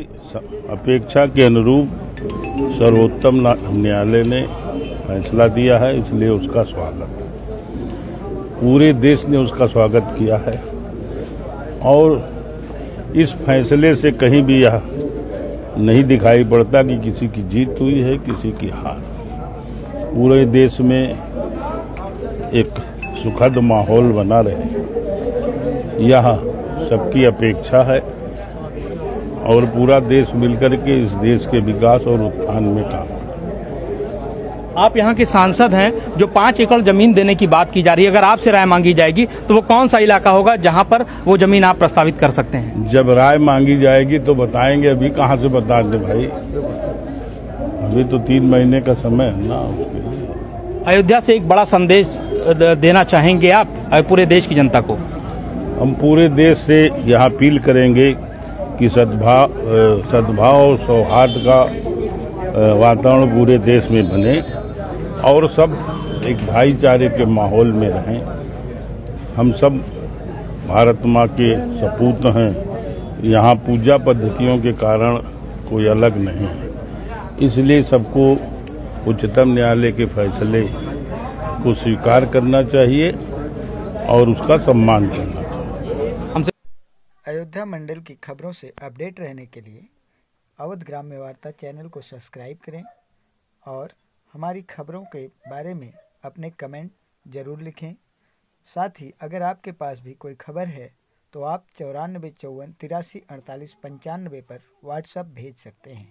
अपेक्षा के अनुरूप सर्वोच्च न्यायालय ने फैसला दिया है, इसलिए उसका स्वागत पूरे देश ने उसका स्वागत किया है। और इस फैसले से कहीं भी यह नहीं दिखाई पड़ता कि किसी की जीत हुई है, किसी की हार। पूरे देश में एक सुखद माहौल बना रहे, यह सबकी अपेक्षा है और पूरा देश मिलकर के इस देश के विकास और उत्थान में काम करे। आप यहाँ के सांसद हैं, जो 5 एकड़ जमीन देने की बात की जा रही है, अगर आपसे राय मांगी जाएगी तो वो कौन सा इलाका होगा जहाँ पर वो जमीन आप प्रस्तावित कर सकते हैं? जब राय मांगी जाएगी तो बताएंगे, अभी कहाँ से बता दें भाई, अभी तो 3 महीने का समय है ना उसके लिए। अयोध्या से एक बड़ा संदेश देना चाहेंगे आप पूरे देश की जनता को? हम पूरे देश से यह अपील करेंगे कि सद्भाव और सौहार्द का वातावरण पूरे देश में बने और सब एक भाईचारे के माहौल में रहें। हम सब भारत माँ के सपूत हैं, यहाँ पूजा पद्धतियों के कारण कोई अलग नहीं है, इसलिए सबको उच्चतम न्यायालय के फैसले को स्वीकार करना चाहिए और उसका सम्मान करना चाहिए। अयोध्या मंडल की खबरों से अपडेट रहने के लिए अवध ग्राम्य वार्ता चैनल को सब्सक्राइब करें और हमारी खबरों के बारे में अपने कमेंट ज़रूर लिखें। साथ ही अगर आपके पास भी कोई खबर है तो आप 94 54 83 48 95 पर व्हाट्सएप भेज सकते हैं।